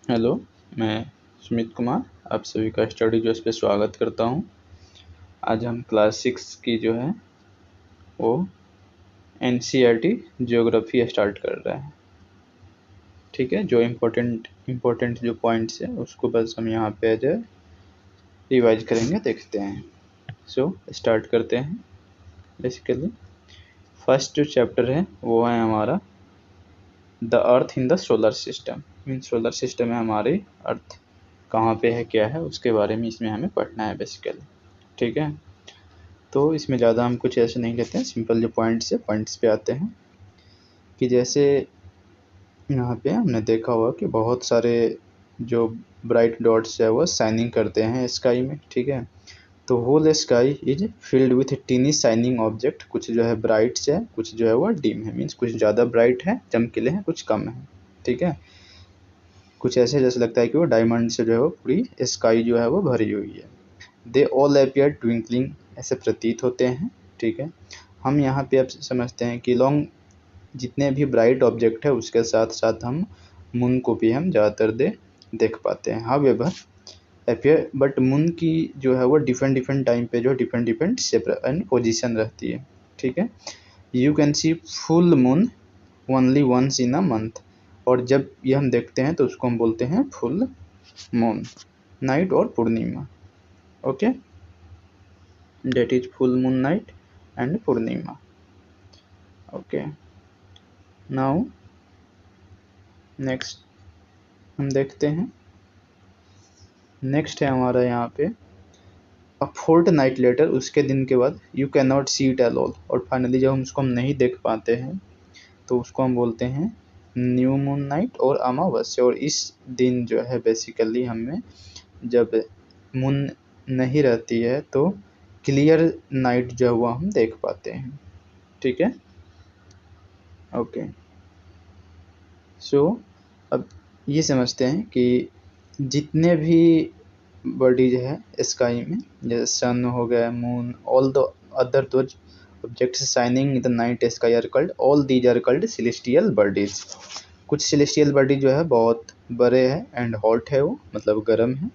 Hello, मैं सुमित कुमार आप सभी का स्टडी जोश पे स्वागत करता हूँ। आज हम क्लास 6 की जो है वो एनसीईआरटी ज्योग्राफी स्टार्ट कर रहे हैं। ठीक है, जो इम्पोर्टेंट जो पॉइंट्स है उसको बस हम यहाँ पे जो रिवाइज करेंगे, देखते हैं। स्टार्ट करते हैं। बेसिकली फर्स्ट जो चैप्टर है वो है हमारा the earth in the solar system. Mean solar system में हमारी अर्थ कहाँ पे है, क्या है, उसके बारे में इसमें हमें पढ़ना है बेसिकली। ठीक है, तो इसमें ज़्यादा हम कुछ ऐसे नहीं लेते हैं, सिंपल जो पॉइंट्स पे आते हैं। कि जैसे यहाँ पे हमने देखा हुआ कि बहुत सारे जो ब्राइट डॉट्स है वो शाइनिंग करते हैं स्काई में। ठीक है, तो whole sky is filled with tiny shining object. कुछ जो है ब्राइट्स है, कुछ जो है वो डिम है। मीन्स कुछ ज़्यादा ब्राइट है, चमकीले हैं, कुछ कम है। ठीक है, कुछ ऐसे जैसे लगता है कि वो डायमंड से जो है वो पूरी स्काई जो है वो भरी हुई है। दे ऑल अपियर ट्विंकलिंग, ऐसे प्रतीत होते हैं। ठीक है, हम यहाँ पे अब समझते हैं कि लॉन्ग जितने भी ब्राइट ऑब्जेक्ट है उसके साथ साथ हम मून को भी हम ज़्यादातर देख पाते हैं। हाउएवर अपियर बट मून की जो है वो डिफरेंट टाइम पे जो डिफरेंट शेप एंड पोजीशन रहती है। ठीक है, you can see full moon only once in a month. और जब ये हम देखते हैं तो उसको हम बोलते हैं फुल मून नाइट और पूर्णिमा। Okay, that is full moon night and Purnima. Okay, now next हम देखते हैं। नेक्स्ट है हमारा यहाँ पे अ फोर्ट नाइट लेटर, उसके दिन के बाद you can not see it at all. और फाइनली जब हम उसको हम नहीं देख पाते हैं तो उसको हम बोलते हैं न्यू मून नाइट और अमावस्या। और इस दिन जो है बेसिकली हमें जब मून नहीं रहती है तो क्लियर नाइट जो है वो हम देख पाते हैं। ठीक है, ओके। अब ये समझते हैं कि जितने भी बॉडीज है स्काई में, जैसे सन हो गया, moon, all the other those objects shining in the night sky are called, all these are called celestial bodies. कुछ सेलेस्टियल बॉडी जो है बहुत बड़े हैं एंड हॉट है, वो मतलब गर्म है।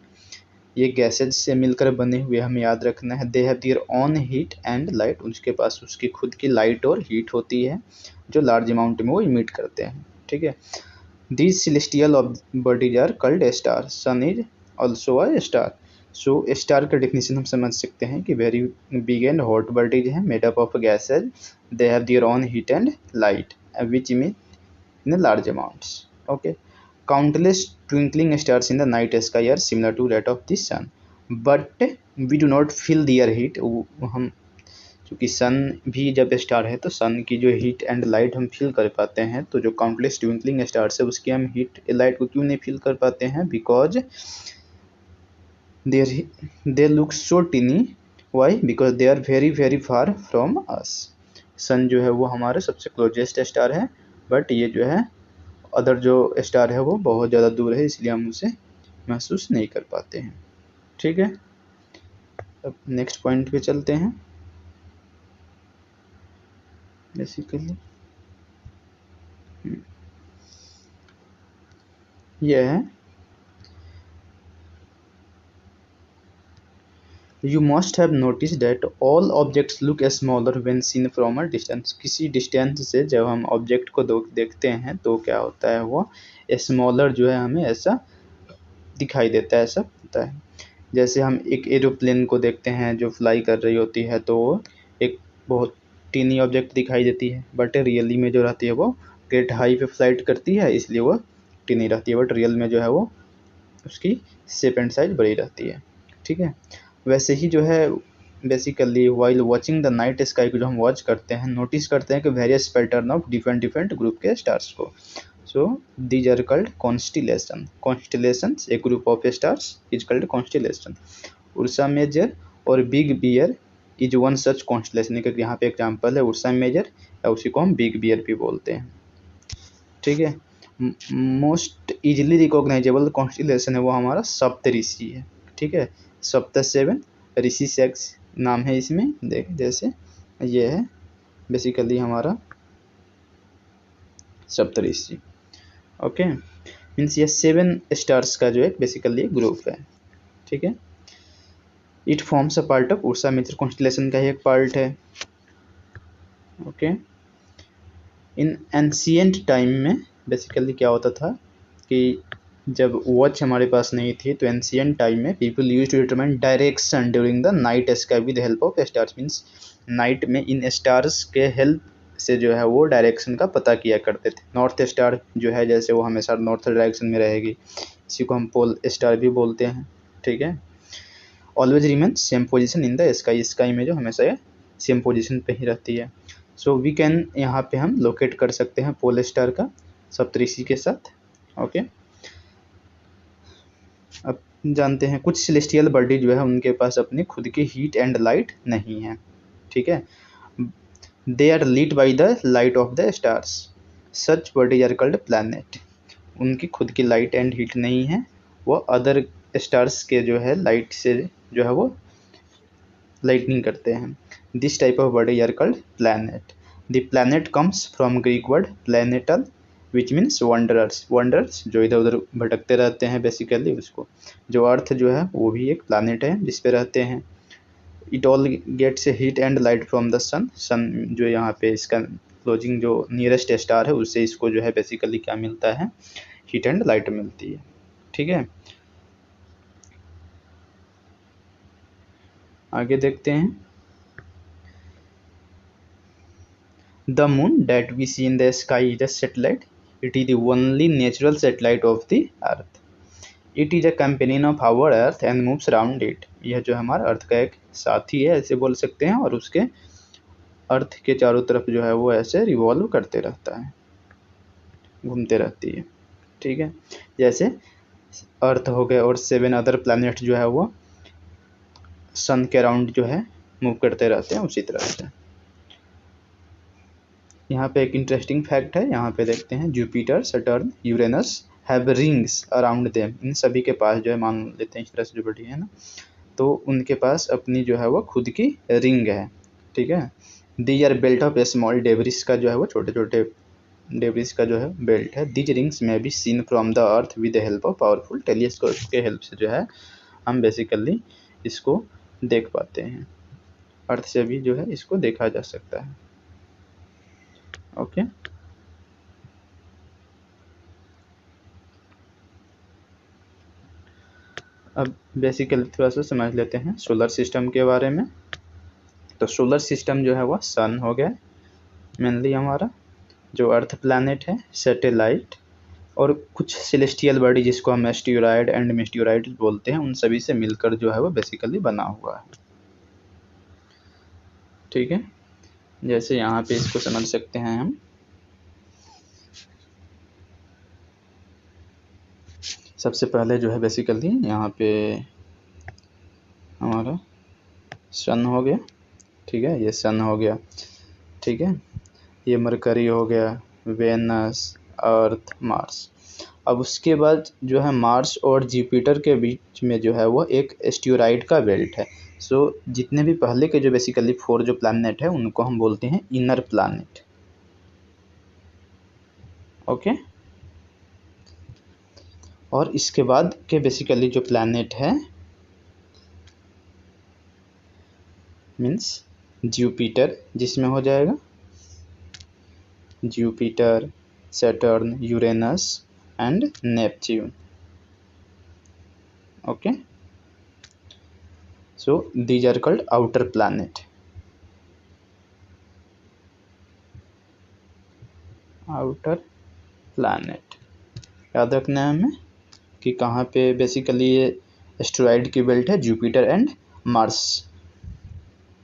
ये गैसेज से मिलकर बने हुए, हमें याद रखना है। दे have their own heat and light, उसके पास उसकी खुद की लाइट और हीट होती है जो लार्ज अमाउंट में वो इमिट करते हैं। ठीक है, these celestial bodies are called star. Sun is also a star. So star का डेफिनेशन हम समझ सकते हैं कि very big and hot bodies हैं made up of gases. They have their own heat and light which emit in large amounts. Okay, countless twinkling stars in the night sky are similar to that of the sun, but we do not feel their heat. हम क्योंकि सन भी जब star है तो सन की जो heat and light हम feel कर पाते हैं, तो जो काउंटलेस ट्विंकलिंग स्टार्स है उसकी हम हीट लाइट को क्यों नहीं फील कर पाते हैं? Because they look so tiny. Why? Because they are very far from us. Sun जो है वो हमारे सबसे क्लोजेस्ट स्टार है, बट ये जो है अदर जो स्टार है वो बहुत ज़्यादा दूर है, इसलिए हम उसे महसूस नहीं कर पाते हैं। ठीक है, अब नेक्स्ट पॉइंट पे चलते हैं। बेसिकली यह है, You must have noticed that all objects look smaller when seen from a distance. किसी डिस्टेंस से जब हम ऑब्जेक्ट को देखते हैं तो क्या होता है, वो स्मॉलर जो है हमें ऐसा दिखाई देता है, ऐसा होता है। जैसे हम एक एरोप्लेन को देखते हैं जो फ्लाई कर रही होती है तो वो एक बहुत टीनी ऑब्जेक्ट दिखाई देती है, बट रियली में जो रहती है वो ग्रेट हाई पे फ्लाइट करती है, इसलिए वो टीनी रहती है, बट रियल में जो है वो उसकी शेप एंड साइज बड़ी रहती है। ठीक है, वैसे ही जो है basically while watching the night sky को जो हम वॉच करते हैं, नोटिस करते हैं कि various pattern of different group के स्टार्स को। So these are called constellation. Constellations, a group of stars is called constellation. Ursa Major और Big Bear is one such constellation. यहाँ पे एग्जाम्पल है उर्सा मेजर, या उसी को हम बिग बियर भी बोलते हैं। ठीक है, मोस्ट इजिली रिकॉग्नाइजेबल कॉन्स्टिलेशन है वो हमारा सप्तऋषि है। ठीक है, सप्त सेवन ऋषि सेक्स नाम है इसमें। देख जैसे ये है बेसिकली हमारा सप्तऋषि। ओके, मीन्स ये 7 स्टार्स का जो है बेसिकली ग्रुप है, ठीक है। It forms a part of Ursa Major constellation का ही एक पार्ट है, ओके। इन एंशिएंट टाइम में बेसिकली क्या होता था कि जब वॉच हमारे पास नहीं थी तो एंशिएंट टाइम में people use to determine direction during the night sky with help of stars. Means night में इन स्टार्स के हेल्प से जो है वो डायरेक्शन का पता किया करते थे। नॉर्थ स्टार जो है जैसे वो हमेशा नॉर्थ डायरेक्शन में रहेगी, इसी को हम पोल स्टार भी बोलते हैं, ठीक है। Always remain same position in the sky, sky में जो हमेशा ये सेम पोजिशन पे ही रहती है। सो वी कैन, यहाँ पे हम लोकेट कर सकते हैं पोल स्टार का सप्तऋषि के साथ, ओके। अब जानते हैं कुछ सेलेस्टियल बॉडी जो है उनके पास अपनी खुद की हीट एंड लाइट नहीं है, ठीक है। They are lead by the light of the stars, such bodies are called planet. उनकी खुद की लाइट एंड हीट नहीं है, वो अदर स्टार्स के जो है लाइट से जो है वो लाइटनिंग करते हैं। This type of body are called planet. The planet comes from Greek word planetal which means wanderers, wanders जो इधर उधर भटकते रहते हैं बेसिकली उसको। जो अर्थ जो है वो भी एक प्लैनेट है जिस पे रहते हैं। It all gets heat and light from the sun, sun जो यहाँ पे इसका क्लोजिंग जो नियरेस्ट स्टार है उससे इसको जो है बेसिकली क्या मिलता है, हीट एंड लाइट मिलती है, ठीक है। आगे देखते हैं। The moon that we see in the sky is a satellite. It is the only natural satellite of the earth. It is a companion of our earth and moves around it. यह जो हमारा अर्थ का एक साथी है ऐसे बोल सकते हैं, और उसके अर्थ के चारों तरफ जो है वो ऐसे रिवॉल्व करते रहता है, घूमते रहती है, ठीक है। जैसे अर्थ हो गए और 7 अदर प्लैनेट जो है वो सन के अराउंड जो है मूव करते रहते हैं, उसी तरह से। यहाँ पे एक इंटरेस्टिंग फैक्ट है, यहाँ पे देखते हैं Jupiter, Saturn, Uranus have rings around them. इन सभी के पास जो है, मान लेते हैं इस तरह से जो बड़ी है ना, तो उनके पास अपनी जो है वो खुद की रिंग है, ठीक है। These are belt of a small debris का जो है वो छोटे छोटे डेब्रिस का जो है बेल्ट है। दीज रिंग्स में be seen from the earth with the help of powerful telescope के हेल्प से जो है हम बेसिकली इसको देख पाते हैं। अर्थ से भी जो है इसको देखा जा सकता है, ओके। अब बेसिकली थोड़ा सा समझ लेते हैं सोलर सिस्टम के बारे में। तो सोलर सिस्टम जो है वह सन हो गया मेनली हमारा, जो अर्थ प्लैनेट है, सैटेलाइट और कुछ सेलेस्टियल बॉडी जिसको हम एस्टेरॉयड एंड मेटेओराइड बोलते हैं, उन सभी से मिलकर जो है वो बेसिकली बना हुआ है, ठीक है। जैसे यहाँ पे इसको समझ सकते हैं हम। सबसे पहले जो है बेसिकली यहाँ पे हमारा सन हो गया, ठीक है। ये सन हो गया, ठीक है। ये मरकरी हो गया, वेनस, अर्थ, मार्स। अब उसके बाद जो है मार्स और जुपिटर के बीच में जो है वो एक एस्टेरॉयड का बेल्ट है। सो जितने भी पहले के जो बेसिकली 4 जो प्लैनेट है उनको हम बोलते हैं इनर प्लैनेट, ओके। और इसके बाद के बेसिकली जो प्लैनेट है मीन्स जुपिटर, जिसमें हो जाएगा Jupiter, Saturn, Uranus and Neptune, okay. So these are called outer planet. Outer planet याद रखना है हमें कि कहाँ पे बेसिकली ये एस्टेरॉयड की बेल्ट है, जुपिटर एंड मार्स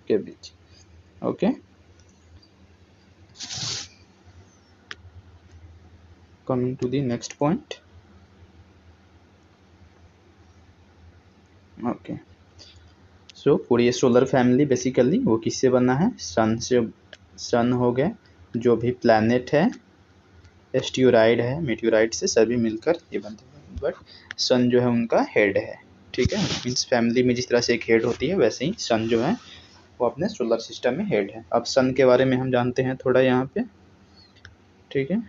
के बीच, okay. Coming to the next point, okay. So पूरी सोलर फैमिली बेसिकली वो किससे बना है, सन से। सन हो गए, जो भी प्लैनेट है, एस्टेरॉयड है, मेटेओराइड से सभी मिलकर ये बनते हैं, बट सन जो है उनका हेड है, ठीक है। मीन्स फैमिली में जिस तरह से एक हेड होती है वैसे ही सन जो है वो अपने सोलर सिस्टम में हेड है। अब सन के बारे में हम जानते हैं थोड़ा यहाँ पे, ठीक है।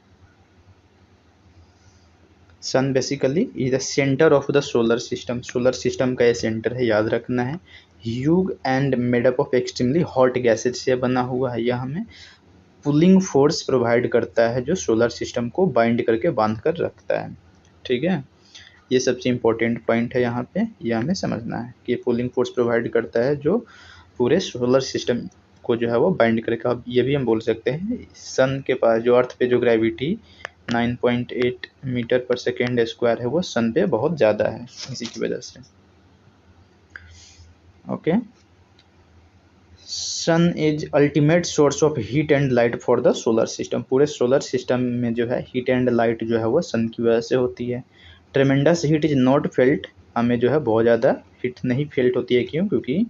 Sun basically is the centre of the solar system, solar system का ये सेंटर है, याद रखना है। Huge and made up of extremely hot gases से बना हुआ है। यह हमें पुलिंग फोर्स प्रोवाइड करता है जो सोलर सिस्टम को बाइंड करके बांध कर रखता है। ठीक है, ये सबसे इम्पोर्टेंट पॉइंट है यहाँ पे, ये हमें समझना है कि पुलिंग फोर्स प्रोवाइड करता है जो पूरे सोलर सिस्टम को जो है वो बाइंड करेगा। अब ये भी हम बोल सकते हैं सन के पास जो अर्थ पे जो ग्रेविटी 9.8 मीटर पर सेकेंड स्क्वायर है वो सन पे बहुत ज़्यादा है, इसी की वजह से। Okay, sun is ultimate source of heat and light for the solar system. पूरे सोलर सिस्टम में जो है हीट एंड लाइट जो है वो सन की वजह से होती है। ट्रेमेंडस हीट इज नॉट फेल्ट, हमें जो है बहुत ज़्यादा हीट नहीं फेल्ट होती है। क्यों? क्योंकि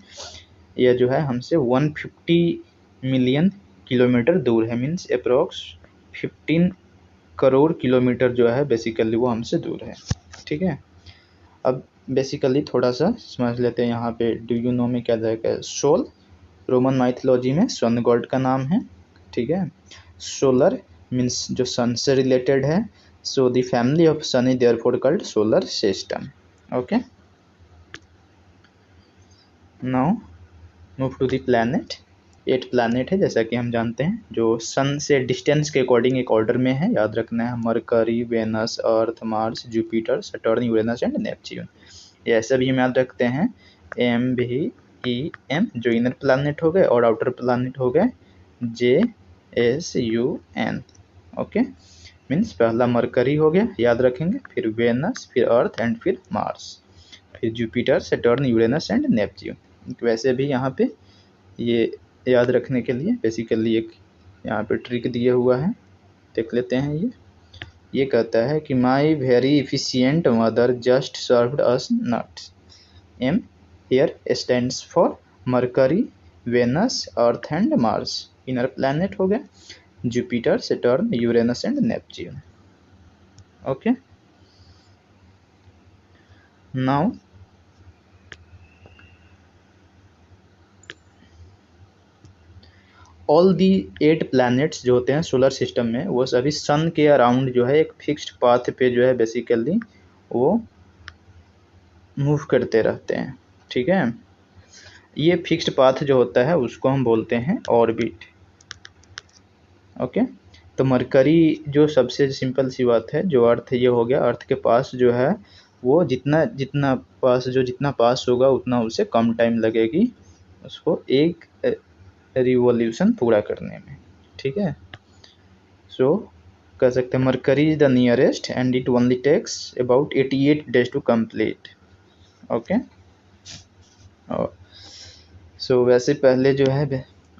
यह जो है हमसे 150 मिलियन किलोमीटर दूर है, मीन्स अप्रोक्स 15 करोड़ किलोमीटर जो है बेसिकली वो हमसे दूर है। ठीक है, अब बेसिकली थोड़ा सा समझ लेते हैं यहाँ पे। डू यू नो में क्या जाएगा? सोल रोमन माइथोलॉजी में सन गॉड का नाम है। ठीक है, सोलर मीन्स जो सन से रिलेटेड है, so the family of sun is therefore called solar system. Okay, now move to the planet. 8 planet है जैसा कि हम जानते हैं, जो सन से डिस्टेंस के अकॉर्डिंग एक ऑर्डर में है, याद रखना है। Mercury, Venus, Earth, Mars, Jupiter, Saturn, Uranus and Neptune. ये ऐसा भी हम याद रखते हैं एम भी ई एम जो इनर प्लैनेट हो गए और आउटर प्लैनेट हो गए J S U N. Okay, means पहला मरकरी हो गया, याद रखेंगे, फिर वेनस, फिर अर्थ एंड फिर मार्स, फिर Jupiter, Saturn, Uranus and Neptune. वैसे भी यहाँ पे ये याद रखने के लिए बेसिकली एक यहाँ पे ट्रिक दिया हुआ है, देख लेते हैं। ये कहता है कि my very efficient mother just served us nuts. M here stands for Mercury, Venus, Earth and Mars. Inner planet हो गए Jupiter, Saturn, Uranus and Neptune. Okay, now all the 8 planets जो होते हैं सोलर सिस्टम में वो सभी सन के around जो है एक फिक्स्ड पाथ पे जो है बेसिकली वो मूव करते रहते हैं। ठीक है, ये फिक्स्ड पाथ जो होता है उसको हम बोलते हैं ऑर्बिट। ओके, तो मरकरी जो सबसे सिंपल सी बात है, जो अर्थ ये हो गया, अर्थ के पास जो है वो जितना पास होगा उतना उसे कम टाइम लगेगी उसको एक रिवॉल्यूशन पूरा करने में। ठीक है, सो कह सकते हैं Mercury is the nearest and it only takes about 88 days to complete. Okay, so वैसे पहले जो है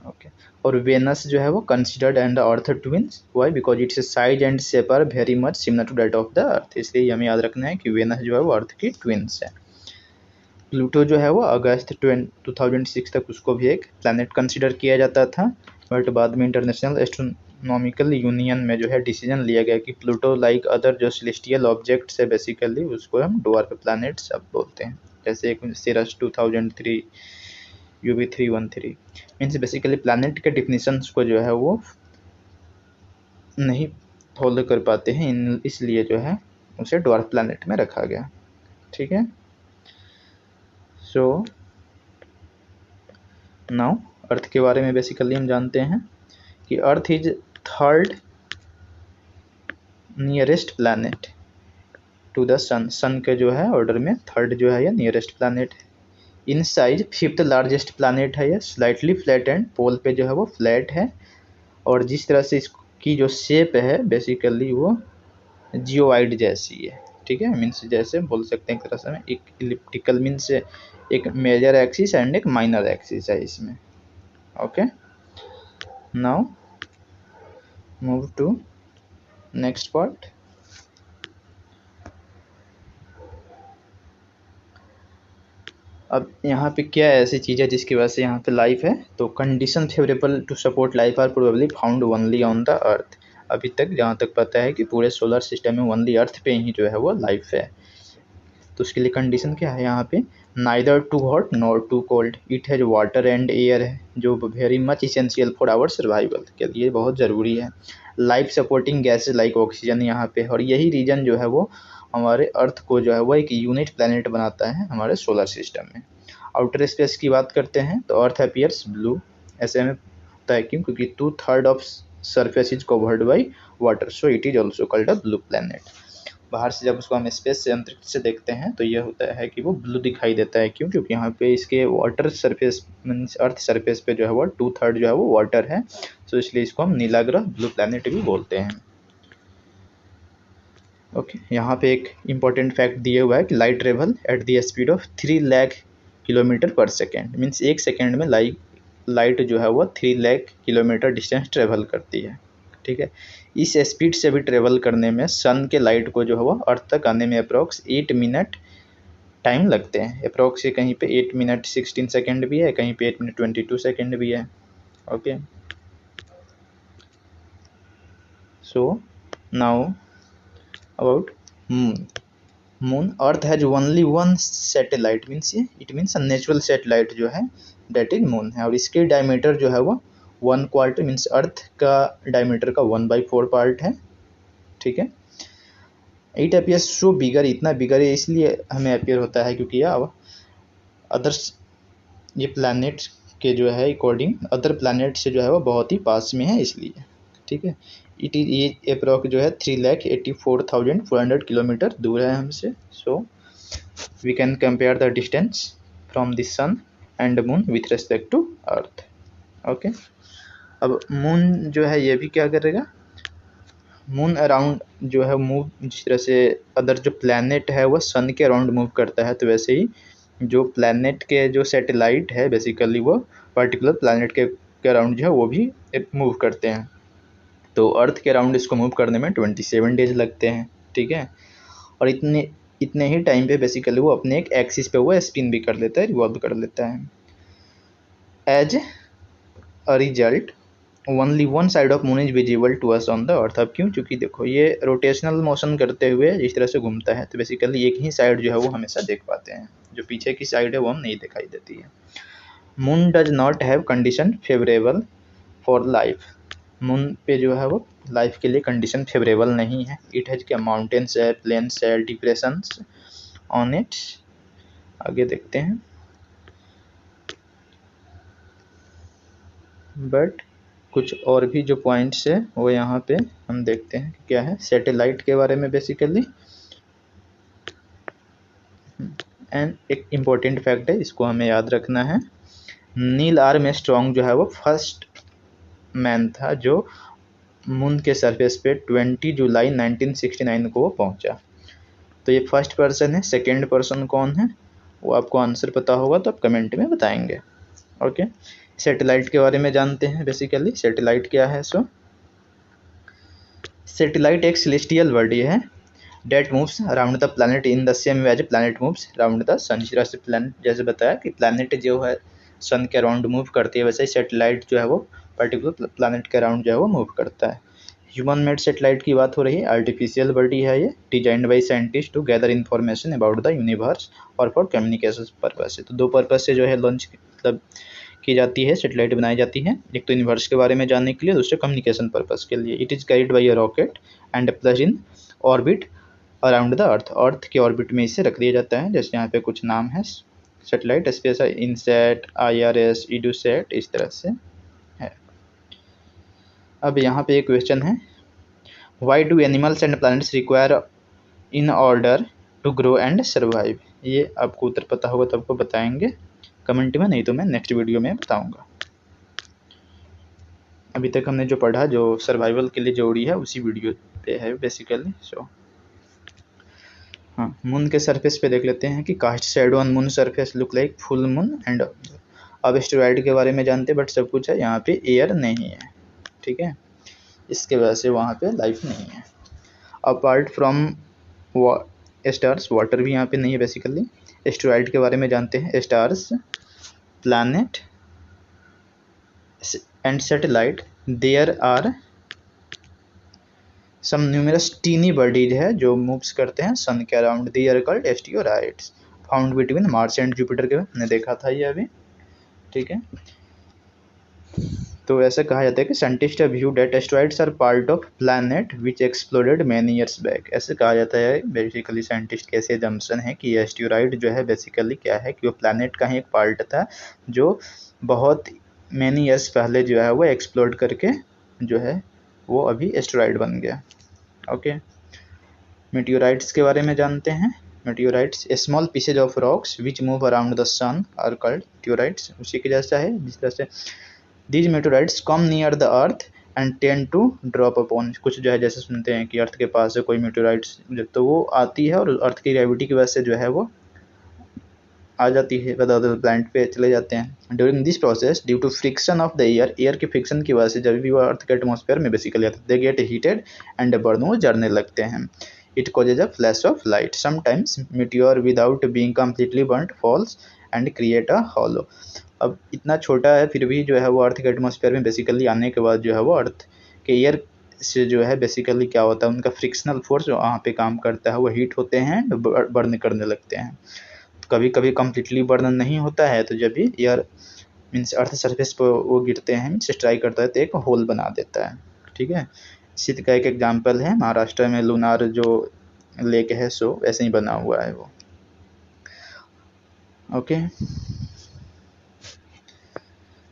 ओके, और वेनस जो है वो considered and Earth twins. Why? Because its size and shape are very much similar to that of the Earth. इसलिए हमें याद रखना है कि वेनस जो है वो अर्थ की ट्विंस है। प्लूटो जो है वो अगस्त 2006 तक उसको भी एक प्लैनेट कंसिडर किया जाता था, बट बाद में इंटरनेशनल एस्ट्रोनॉमिकल यूनियन में जो है डिसीजन लिया गया कि प्लूटो लाइक अदर जो सेलेस्टियल ऑब्जेक्ट्स है बेसिकली उसको हम ड्वार्फ प्लैनेट्स अब बोलते हैं। जैसे एक सिरस 2003, UV313 मीन्स बेसिकली प्लैनेट के डिफिनीशंस को जो है वो नहीं फॉलो कर पाते हैं, इसलिए जो है उसे ड्वार्फ प्लैनेट में रखा गया। ठीक है, सो नाउ अर्थ के बारे में बेसिकली हम जानते हैं कि Earth is third nearest planet to the sun. Sun के जो है ऑर्डर में थर्ड जो है ये नियरेस्ट प्लैनेट है। In size 5th largest planet है ये, स्लाइटली फ्लैट एंड पोल पे जो है वो फ्लैट है, और जिस तरह से इसकी जो शेप है बेसिकली वो जियोइड जैसी है। ठीक है, मीन्स जैसे बोल सकते हैं एक तरह से एक इलिप्टिकल मीन्स एक मेजर एक्सिस एंड एक माइनर एक्सिस है इसमें। Okay, now move to next part. अब यहाँ पे क्या ऐसी चीज़ है जिसकी वजह से यहाँ पे लाइफ है? तो condition favourable to support life are probably found only on the Earth. अभी तक जहाँ तक पता है कि पूरे सोलर सिस्टम में ओनली अर्थ पे ही जो है वो लाइफ है। तो उसके लिए कंडीशन क्या है यहाँ पे? Neither too hot nor too cold, it has water and air है जो very much essential for our survival, के लिए बहुत ज़रूरी है। Life supporting gases like oxygen यहाँ पे, और यही रीजन जो है वो हमारे अर्थ को जो है वो एक यूनिट प्लैनेट बनाता है हमारे सोलर सिस्टम में। आउटर स्पेस की बात करते हैं तो अर्थ अपीयर्स ब्लू, ऐसे में होता है क्यों, क्योंकि 2/3 of surface is covered by water, so it is also called a blue planet. बाहर से जब उसको हम स्पेस से अंतरिक्ष से देखते हैं तो यह होता है कि वो ब्लू दिखाई देता है, क्यों, क्योंकि यहाँ पे इसके water surface means earth surface पे जो है वो 2/3 जो है वो वाटर है, तो इसलिए इसको हम नीला ग्रह ब्लू प्लैनेट भी बोलते हैं। ओके, यहाँ पे एक इम्पॉर्टेंट फैक्ट दिए हुआ है कि light travel at the speed of 3 lakh kilometre पर सेकेंड, मीन्स 1 सेकेंड में लाइट जो है वो 3 लाख किलोमीटर डिस्टेंस ट्रेवल करती है। ठीक है, इस स्पीड से भी ट्रेवल करने में सन के लाइट को जो है वो अर्थ तक आने में अप्रॉक्स 8 मिनट टाइम लगते हैं। अप्रॉक्स कहीं पे 8 मिनट 16 सेकेंड भी है, कहीं पे 8 मिनट 22 सेकेंड भी है। Okay, so now about moon. Earth has only one satellite, means it means natural satellite जो है डेट इज मून है, और इसके डायमीटर जो है वो 1/4 मीन्स अर्थ का डायमीटर का 1/4 पार्ट है। ठीक है, इट अपीयर्स सो बिगर, इतना बिगर है इसलिए हमें अपीयर होता है क्योंकि यह अदर्स, ये प्लैनेट के जो है अकॉर्डिंग अदर प्लैनेट से जो है वो बहुत ही पास में है इसलिए। ठीक है, इट इज ये अप्रॉक्स जो है 3,84,400 किलोमीटर दूर है हमसे। So we can compare the distance from the sun and moon with respect to Earth. Okay, अब मून जो है ये भी क्या करेगा, मून अराउंड जो है मूव, जिस तरह से अदर जो प्लैनेट है वो सन के अराउंड मूव करता है, तो वैसे ही जो प्लैनेट के जो सैटेलाइट है बेसिकली वो पर्टिकुलर प्लैनेट के अराउंड जो है वो भी मूव करते हैं। तो अर्थ के अराउंड इसको मूव करने में 27 डेज लगते हैं। ठीक है, और इतने ही टाइम पे बेसिकली वो अपने एक एक्सिस पे वो स्पिन भी कर लेता है, रिवॉल्व कर लेता है। As a result only one side of moon is visible to us on the Earth. अब क्यों, क्योंकि देखो ये रोटेशनल मोशन करते हुए इस तरह से घूमता है, तो बेसिकली एक ही साइड जो है वो हमेशा देख पाते हैं, जो पीछे की साइड है वो हम नहीं दिखाई देती है। Moon does not have condition favourable for life, moon पे जो है वो लाइफ के लिए कंडीशन फेवरेबल नहीं है। इट हैज क्या, माउंटेन्स है, प्लेन्स है, डिप्रेशंस ऑन इट। आगे देखते हैं, बट कुछ और भी जो पॉइंट्स है वो यहाँ पे हम देखते हैं क्या है सैटेलाइट के बारे में बेसिकली। एंड एक इम्पोर्टेंट फैक्ट है, इसको हमें याद रखना है, नील आर्मस्ट्रॉन्ग जो है वो फर्स्ट मैन था जो मून के सरफेस पे 20 जुलाई 1969 को वो पहुंचा। तो ये फर्स्ट पर्सन है। सेकेंड पर्सन कौन है वो आपको आंसर पता होगा तो आप कमेंट में बताएंगे। ओके, सैटेलाइट के बारे में जानते हैं। बेसिकली सैटेलाइट क्या है, सो सैटेलाइट एक सेलेस्टियल बॉडी है that moves around the planet in the same way as planet moves around the sun. जिस तरह से प्लैनेट, जैसे बताया कि प्लैनेट जो है सन के अराउंड मूव करती है, वैसे ही सैटेलाइट जो है वो पर्टिकुलर प्लैनेट के अराउंड जो है वो मूव करता है। ह्यूमन मेड सैटेलाइट की बात हो रही है, आर्टिफिशियल बॉडी है ये, designed by scientist to gather information about the universe और फॉर कम्युनिकेशन पर्पज से। तो दो पर्पज से जो है लॉन्च मतलब की जाती है, सैटेलाइट बनाई जाती है, एक तो यूनिवर्स के बारे में जानने के लिए, दूसरे कम्युनिकेशन पर्पज के लिए। It is carried by a rocket and placed in orbit around the earth, earth के ऑर्बिट में इसे रख दिया जाता है। जैसे यहाँ पे कुछ नाम है सैटेलाइट, स्पेस इनसैट, IRS, इडूसैट, इस तरह से है। अब यहाँ पे एक क्वेश्चन है, why do animals and planets require in order to grow and survive. ये आपको उत्तर पता होगा तो आपको बताएंगे कमेंट में, नहीं तो मैं नेक्स्ट वीडियो में बताऊंगा। अभी तक हमने जो पढ़ा, जो सर्वाइवल के लिए जोड़ी है उसी वीडियो पे है बेसिकली। सो हाँ, मून के सरफेस पे देख लेते हैं कि cast shadow on moon surface look like full moon and. अब एस्टेरॉइड के बारे में जानते हैं, बट सब कुछ है, यहाँ पे एयर नहीं है। ठीक है, इसके वजह से वहाँ पे लाइफ नहीं है। अपार्ट फ्रॉम स्टार्स, वाटर भी यहाँ पे नहीं है बेसिकली। एस्टेरॉइड के बारे में जानते हैं, stars, planet and satellite, there are some numerous tiny bodies है जो मूव्स करते हैं सन के around, they are called asteroids found between Mars and Jupiter के हमने देखा था ये अभी। ठीक है, तो ऐसा कहा जाता है कि scientist view that asteroids are part of planet which exploded many years back. ऐसे कहा जाता है बेसिकली साइंटिस्ट के ऐसे जम्पशन है कि एस्टेरॉइड जो है बेसिकली क्या है कि वो प्लैनेट का ही एक पार्ट था जो बहुत मैनी ईयर्स पहले जो है वो एक्सप्लोड करके जो है वो अभी एस्टेरॉइड बन गया। ओके, मेटियोराइट्स के बारे में जानते हैं। Meteorites small pieces of rocks which move around the sun are called meteorites. उसी के जैसा है जिस तरह से These meteorites come near the earth and tend to drop upon। कुछ जो है जैसे सुनते हैं कि अर्थ के पास है कोई मेटेराइट्स, जब तो वो आती है और अर्थ की ग्रेविटी की वजह से जो है वो आ जाती है, अदर प्लैनेट पे चले जाते हैं। During this process due to friction of the air की फ्रिक्शन की वजह से जब भी वो अर्थ के एटमॉस्फेयर में बेसिकली आते हैं they get heated and burn, वो जलने लगते हैं। It causes a flash of light. Sometimes meteor without being completely burned falls and create a hollow. अब इतना छोटा है फिर भी जो है वो अर्थ के एटमॉस्फेयर में बेसिकली आने के बाद जो है वो अर्थ के एयर से जो है बेसिकली क्या होता है उनका फ्रिक्शनल फोर्स जो वहाँ पे काम करता है वो हीट होते हैं, बर्न करने लगते हैं। कभी कभी कम्प्लीटली बर्न नहीं होता है, तो जब भी एयर मीन्स अर्थ सरफेस पर वो गिरते हैं मीन्स स्ट्राइक करता है तो एक होल बना देता है। ठीक है, इसी का एक एग्जाम्पल है महाराष्ट्र में लूनार जो लेक है सो ऐसे ही बना हुआ है वो। ओके,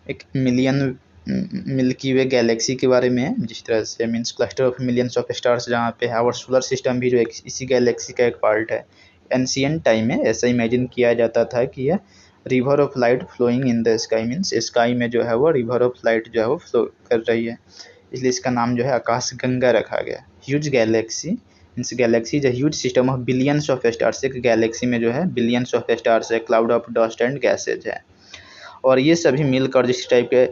एक मिल्की वे गैलेक्सी के बारे में, जिस तरह से means cluster of millions of stars जहाँ पे है, और सोलर सिस्टम भी जो एक इसी गैलेक्सी का एक पार्ट है। एंशिएंट टाइम में ऐसा इमेजिन किया जाता था कि यह river of light flowing in the sky, means sky में जो है वो रिवर ऑफ लाइट जो है वो फ्लो कर रही है, इसलिए इसका नाम जो है आकाश गंगा रखा गया। Huge Galaxy means Galaxy is huge system of billions of stars. एक गैलेक्सी में जो है बिलियंस ऑफ स्टार्स है, cloud of dust and gases है, और ये सभी मिलकर जिस टाइप के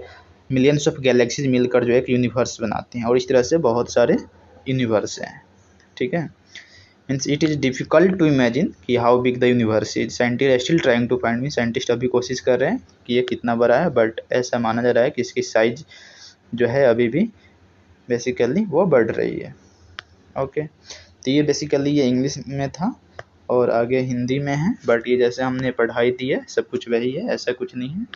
मिलियंस ऑफ गैलेक्सीज मिलकर जो एक यूनिवर्स बनाते हैं, और इस तरह से बहुत सारे यूनिवर्स हैं। ठीक है, means it is difficult to imagine कि how big the universe is. Scientist still trying to find, mean scientist अभी कोशिश कर रहे हैं कि ये कितना बड़ा है, बट ऐसा माना जा रहा है कि इसकी साइज जो है अभी भी बेसिकली वो बढ़ रही है। ओके, तो ये बेसिकली ये इंग्लिश में था और आगे हिंदी में है, बट ये जैसे हमने पढ़ाई दी है सब कुछ वही है, ऐसा कुछ नहीं है।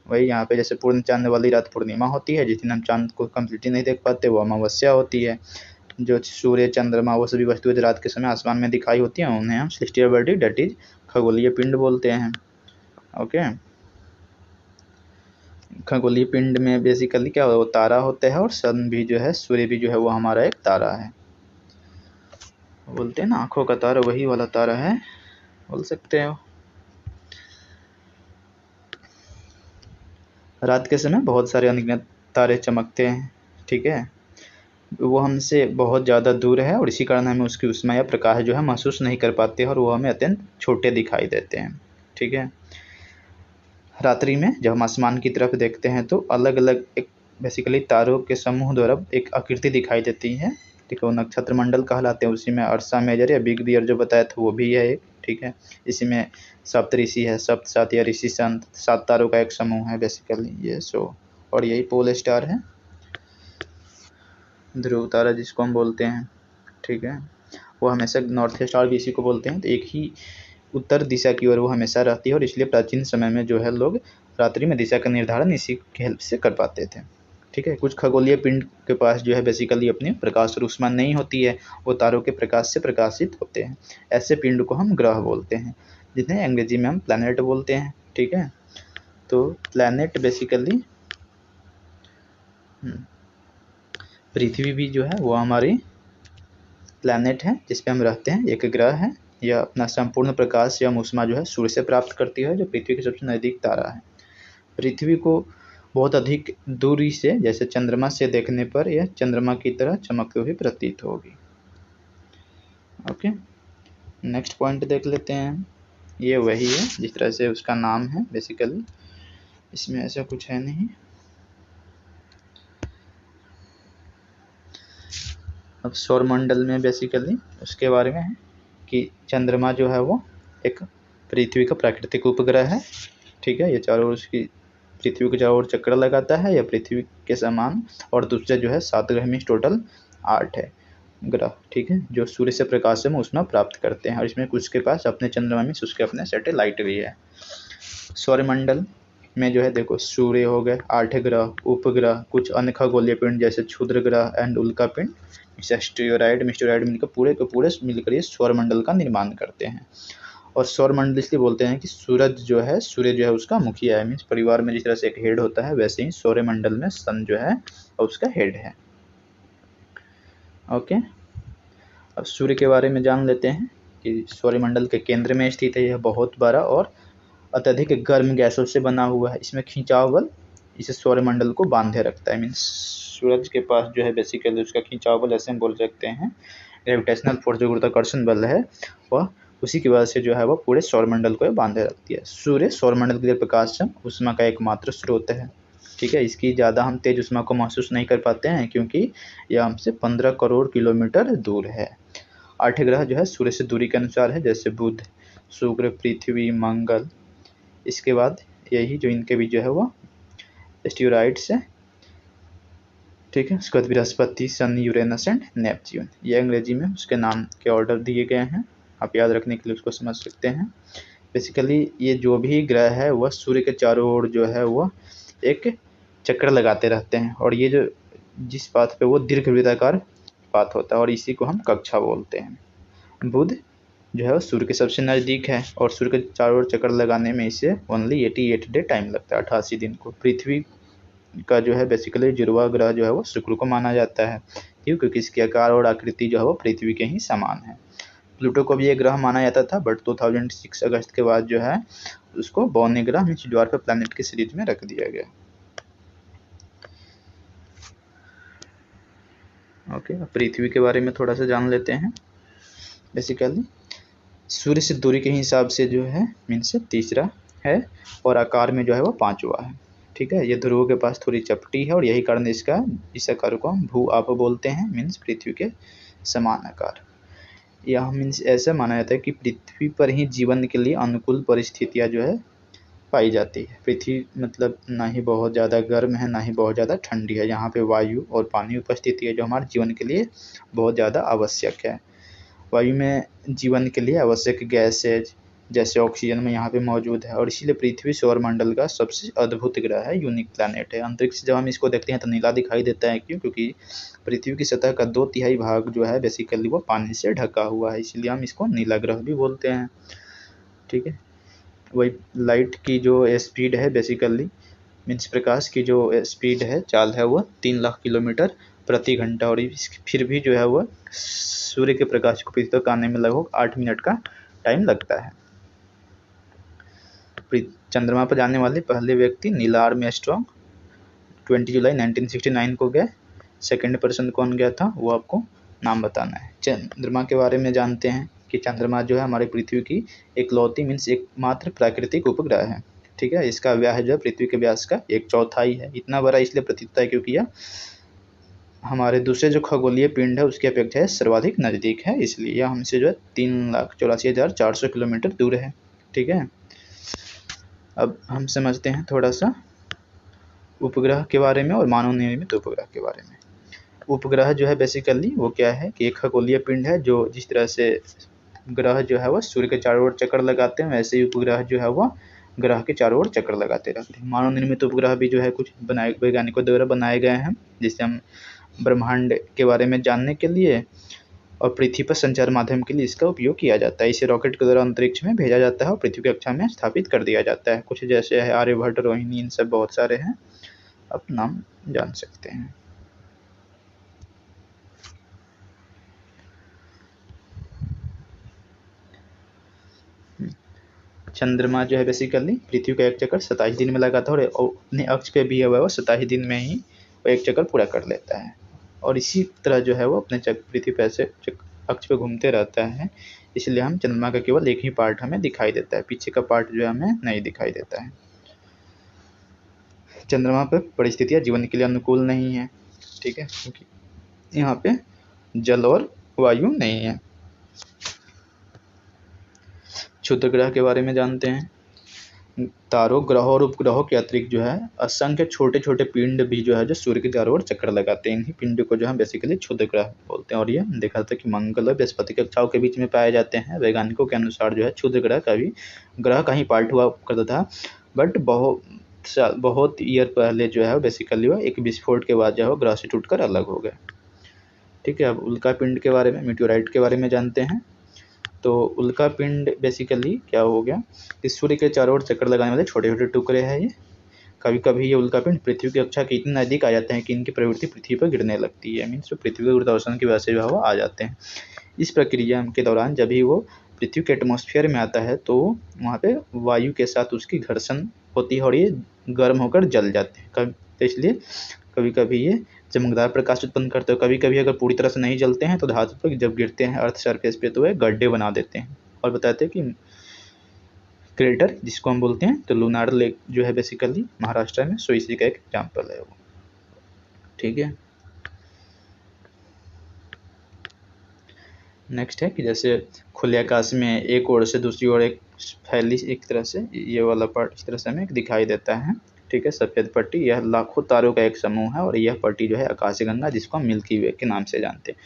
वही यहाँ पे जैसे पूर्ण चांद वाली रात पूर्णिमा होती है, जिस दिन हम चांद को कम्प्लीटली नहीं देख पाते वो अमावस्या होती है। जो सूर्य चंद्रमा वो सभी वस्तुएं जो रात के समय आसमान में दिखाई होती हैं उन्हें हम सेलेस्टियल बॉडी डेट इज खगोलीय पिंड बोलते हैं। ओके, खगोलीय पिंड में बेसिकली क्या वो तारा होता है, और सन भी जो है सूर्य भी जो है वो हमारा एक तारा है। बोलते हैं ना आंखों का तारा, वही वाला तारा है, बोल सकते हो। रात के समय बहुत सारे अनगिनत तारे चमकते हैं। ठीक है, वो हमसे बहुत ज़्यादा दूर है और इसी कारण हमें उसकी ऊष्मा या प्रकाश जो है महसूस नहीं कर पाते और वो हमें अत्यंत छोटे दिखाई देते हैं। ठीक है, रात्रि में जब हम आसमान की तरफ देखते हैं तो अलग अलग एक बेसिकली तारों के समूह द्वारा एक आकृति दिखाई देती है। ठीक है, वो नक्षत्र मंडल कहलाते हैं। उसी में अर्सा मेजर या बिग डियर जो बताया था वो भी है एक। ठीक है, इसी में सप्त ऋषि है, सप्त सात या ऋषि संत, 7 तारों का एक समूह है बेसिकली ये सो, और यही पोल स्टार है, ध्रुव तारा जिसको हम बोलते हैं। ठीक है, वो हमेशा नॉर्थ स्टार भी इसी को बोलते हैं। तो एक ही उत्तर दिशा की ओर वो हमेशा रहती है और इसलिए प्राचीन समय में जो है लोग रात्रि में दिशा का निर्धारण इसी की हेल्प से कर पाते थे। ठीक है, कुछ खगोलीय पिंड के पास जो है बेसिकली अपनी प्रकाश और ऊष्मा नहीं होती है, वो तारों के प्रकाश से प्रकाशित होते हैं। ऐसे पिंड को हम ग्रह बोलते हैं, जिन्हें अंग्रेजी में हम प्लैनेट बोलते हैं। ठीक है, तो प्लैनेट बेसिकली पृथ्वी भी जो है वो हमारी प्लैनेट है जिस पे हम रहते हैं, एक ग्रह है। यह अपना संपूर्ण प्रकाश या ऊष्मा जो है सूर्य से प्राप्त करती है, जो पृथ्वी के सबसे नज़दीक तारा है। पृथ्वी को बहुत अधिक दूरी से जैसे चंद्रमा से देखने पर यह चंद्रमा की तरह चमकती हुई प्रतीत होगी। ओके, नेक्स्ट पॉइंट देख लेते हैं। ये वही है जिस तरह से उसका नाम है बेसिकली, इसमें ऐसा कुछ है नहीं। अब सौरमंडल में बेसिकली उसके बारे में है कि चंद्रमा जो है वो एक पृथ्वी का प्राकृतिक उपग्रह है। ठीक है, ये चारों ओर उसकी पृथ्वी के चारों ओर चक्कर लगाता है या पृथ्वी के समान, और दूसरे जो है 7 ग्रह में टोटल 8 है ग्रह। ठीक है, जो सूर्य से प्रकाश से ऊष्मा प्राप्त करते हैं, और इसमें कुछ के पास अपने चंद्रमा में उसके अपने सैटेलाइट भी है। सौरमंडल में जो है देखो सूर्य हो गए, 8 ग्रह, उपग्रह, कुछ अन्य खगोलीय पिंड जैसे क्षुद्र ग्रह एंड उल्का पिंड, एस्टेरॉयड मिलकर पूरे के पूरे मिलकर ये सौरमंडल का निर्माण करते हैं। और सौरमंडल इसलिए बोलते हैं कि सूर्य जो है उसका मुखिया है। मीन्स परिवार में जिस तरह से एक हेड होता है वैसे ही सौरमंडल में सन जो है उसका हेड है। ओके, अब सूर्य के बारे में जान लेते हैं कि सौरमंडल के केंद्र में स्थित है। यह बहुत बड़ा और अत्यधिक गर्म गैसों से बना हुआ है। इसमें खिंचाव बल इसे सौरमंडल को बांधे रखता है। मीन्स सूरज के पास जो है बेसिकली उसका खिंचाव बल ऐसे हम बोल सकते हैं, ग्रेविटेशनल फोर्स जो गुरुत्वाकर्षण बल है वह उसी की वजह से जो है वह पूरे सौरमंडल को बांधे रखती है। सूर्य सौरमंडल के लिए प्रकाशम उष्मा का एकमात्र स्रोत है। ठीक है, इसकी ज़्यादा हम तेज उष्मा को महसूस नहीं कर पाते हैं क्योंकि यह हमसे 15 करोड़ किलोमीटर दूर है। 8 ग्रह जो है सूर्य से दूरी के अनुसार है, जैसे बुध, शुक्र, पृथ्वी, मंगल। इसके बाद यही जो इनके भी जो है वो एस्टेरॉइड्स है। ठीक है, उसके बाद Brihaspati, Shani, Uranus and Neptune. ये अंग्रेजी में उसके नाम के ऑर्डर दिए गए हैं, आप याद रखने के लिए उसको समझ सकते हैं। बेसिकली ये जो भी ग्रह है वह सूर्य के चारों ओर जो है वह एक चक्कर लगाते रहते हैं, और ये जो जिस पाथ पे वो दीर्घवृत्ताकार पाथ होता है और इसी को हम कक्षा बोलते हैं। बुध जो है वो सूर्य के सबसे नज़दीक है और सूर्य के चारों ओर चक्कर लगाने में इसे ओनली 88 डे टाइम लगता है, 88 दिन को। पृथ्वी का जो है बेसिकली जुड़वा ग्रह जो है वो शुक्र को माना जाता है, क्यों? क्योंकि इसकी आकार और आकृति जो है वो पृथ्वी के ही समान है। प्लूटो को भी एक ग्रह माना जाता था, बट 2006 अगस्त के बाद जो है उसको बौने ग्रह मीन्स ड्वार्फ प्लैनेट की सीरीज में रख दिया गया। ओके, पृथ्वी के बारे में थोड़ा सा जान लेते हैं। बेसिकली सूर्य से दूरी के हिसाब से जो है मीन्स तीसरा है और आकार में जो है वो 5वां है। ठीक है, ये ध्रुव के पास थोड़ी चपटी है और यही कारण इस आकार को हम भू आप बोलते हैं, मीन्स पृथ्वी के समान आकार। यह मीन्स ऐसा माना जाता है कि पृथ्वी पर ही जीवन के लिए अनुकूल परिस्थितियाँ जो है पाई जाती है। पृथ्वी मतलब ना ही बहुत ज़्यादा गर्म है ना ही बहुत ज़्यादा ठंडी है। यहाँ पे वायु और पानी उपस्थिति है जो हमारे जीवन के लिए बहुत ज़्यादा आवश्यक है। वायु में जीवन के लिए आवश्यक गैसेज जैसे ऑक्सीजन में यहाँ पे मौजूद है, और इसीलिए पृथ्वी सौरमंडल का सबसे अद्भुत ग्रह है, यूनिक प्लैनेट है। अंतरिक्ष जब हम इसको देखते हैं तो नीला दिखाई देता है, क्यों? क्योंकि पृथ्वी की सतह का 2/3 भाग जो है बेसिकली वो पानी से ढका हुआ है, इसलिए हम इसको नीला ग्रह भी बोलते हैं। ठीक है, वही लाइट की जो स्पीड है बेसिकली मीन्स प्रकाश की जो स्पीड है, चाल है, वो 3 लाख किलोमीटर प्रति घंटा, और फिर भी जो है वह सूर्य के प्रकाश को पृथ्वी तक आने में लगभग 8 मिनट का टाइम लगता है। चंद्रमा पर जाने वाले पहले व्यक्ति नील आर्मस्ट्रॉन्ग 20 जुलाई 1969 को गए। सेकंड पर्सन कौन गया था वो आपको नाम बताना है। चंद्रमा के बारे में जानते हैं कि चंद्रमा जो है हमारी पृथ्वी की एकलौती मीन्स एकमात्र प्राकृतिक उपग्रह है। ठीक है, इसका व्यास जो है पृथ्वी के व्यास का 1/4 है। इतना बड़ा इसलिए प्रतीत होता है क्योंकि यह हमारे दूसरे जो खगोलीय पिंड है उसकी अपेक्षा सर्वाधिक नज़दीक है, इसलिए यह हमसे जो है 3,84,400 किलोमीटर दूर है। ठीक है, अब हम समझते हैं थोड़ा सा उपग्रह के बारे में और मानव निर्मित उपग्रह के बारे में। उपग्रह जो है बेसिकली वो क्या है कि एक खगोलीय पिंड है जो जिस तरह से ग्रह जो है वह सूर्य के चारों ओर चक्कर लगाते हैं, वैसे ही उपग्रह जो है वह ग्रह के चारों ओर चक्कर लगाते रहते हैं। मानव निर्मित उपग्रह भी जो है कुछ बनाए वैज्ञानिकों द्वारा बनाए गए हैं, जिससे हम ब्रह्मांड के बारे में जानने के लिए और पृथ्वी पर संचार माध्यम के लिए इसका उपयोग किया जाता है। इसे रॉकेट के द्वारा अंतरिक्ष में भेजा जाता है और पृथ्वी की कक्षा में स्थापित कर दिया जाता है। कुछ जैसे है आर्यभट्ट, रोहिणी, इन सब बहुत सारे हैं, आप नाम जान सकते हैं। चंद्रमा जो है बेसिकली पृथ्वी का एक चक्कर 27 दिन में लगाता है और अपने अक्ष पे भी है वह 27 दिन में ही वो एक चक्कर पूरा कर लेता है, और इसी तरह जो है वो अपने पृथ्वी पे ऐसे अक्ष पे घूमते रहता है। इसलिए हम चंद्रमा का केवल एक ही पार्ट हमें दिखाई देता है, पीछे का पार्ट जो है हमें नहीं दिखाई देता है। चंद्रमा पर परिस्थितियाँ जीवन के लिए अनुकूल नहीं है। ठीक है, क्योंकि यहाँ पे जल और वायु नहीं है। क्षुद्र ग्रह के बारे में जानते हैं। तारों, ग्रहों और उपग्रहों के अतिरिक्त जो है असंख्य छोटे छोटे पिंड भी जो है जो सूर्य के चारों ओर चक्कर लगाते हैं। इन्हीं पिंड को जो है बेसिकली क्षुद्र ग्रह बोलते हैं, और ये देखा था कि मंगल और बृहस्पति के कक्षाओं के बीच में पाए जाते हैं। वैज्ञानिकों के अनुसार जो है क्षुद्र ग्रह का ही पार्ट हुआ करता था, बट बहुत बहुत ईयर पहले जो है बेसिकली वो एक विस्फोट के बाद जो है ग्रह से टूटकर अलग हो गए। ठीक है, अब उल्का पिंड के बारे में, मीटियोराइट के बारे में जानते हैं। तो उल्का पिंड बेसिकली क्या हो गया कि सूर्य के चारों ओर चक्कर लगाने वाले छोटे छोटे टुकड़े हैं ये। कभी कभी ये उल्का पिंड पृथ्वी की कक्षा के इतने नज़दीक आ जाते हैं कि इनकी प्रवृत्ति पृथ्वी पर गिरने लगती है। मीन्स जो पृथ्वी के गुरुत्वाकर्षण की वजह से जो है वो आ जाते हैं। इस प्रक्रिया के दौरान जब भी वो पृथ्वी के एटमॉस्फेयर में आता है तो वहाँ पे वायु के साथ उसकी घर्षण होती है और ये गर्म होकर जल जाते हैं। तो इसलिए कभी कभी ये चमकदार प्रकाश उत्पन्न करते हैं। कभी कभी अगर पूरी तरह से नहीं जलते हैं तो धातु पर जब गिरते हैं अर्थ सरफेस पे तो वे गड्ढे बना देते हैं। और बताते हैं कि क्रेटर जिसको हम बोलते हैं तो लूनार लेक जो है बेसिकली महाराष्ट्र में, सो इसी का एक एग्जाम्पल है वो। ठीक है, नेक्स्ट है कि जैसे खुले आकाश में एक ओर से दूसरी ओर एक फैली एक तरह से ये वाला पार्ट इस तरह से हमें दिखाई देता है। ठीक है, सफ़ेद पट्टी यह लाखों तारों का एक समूह है और यह पट्टी जो है आकाशगंगा जिसको हम मिल्की वे के नाम से जानते हैं।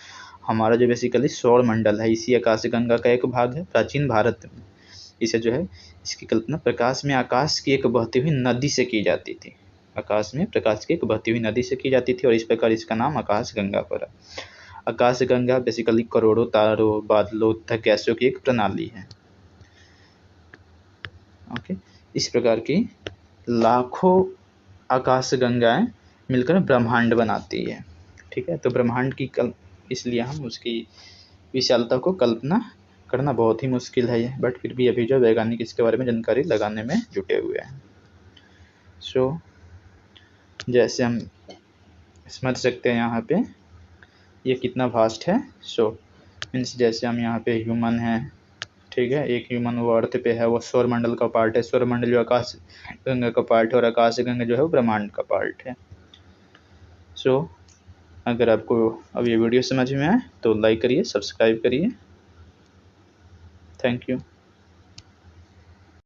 हमारा जो बेसिकली सौर मंडल है इसी आकाशगंगा का एक भाग है। प्राचीन भारत में इसे जो है इसकी कल्पना प्रकाश में आकाश की एक बहती हुई नदी से की जाती थी। आकाश में प्रकाश की एक बहती हुई नदी से की जाती थी और इस प्रकार इसका नाम आकाशगंगा पड़ा। आकाशगंगा बेसिकली करोड़ों तारों, बादलों तथा गैसों की एक प्रणाली है। ओके, इस प्रकार की लाखों आकाशगंगाएं मिलकर ब्रह्मांड बनाती है। ठीक है, तो ब्रह्मांड की इसलिए हम उसकी विशालता को कल्पना करना बहुत ही मुश्किल है ये, बट फिर भी अभी जो वैज्ञानिक इसके बारे में जानकारी लगाने में जुटे हुए हैं। सो जैसे हम समझ सकते हैं यहाँ पे ये कितना वास्ट है। सो मीन्स जैसे हम यहाँ पे ह्यूमन हैं, ठीक है, एक ह्यूमन वो अर्थ पे है, वो सौर मंडल का पार्ट है। सौर मंडल जो आकाश गंगा का पार्ट है और आकाश गंगा जो है वो ब्रह्मांड का पार्ट है। सो अगर आपको अब ये वीडियो समझ में आए तो लाइक करिए, सब्सक्राइब करिए। Thank you.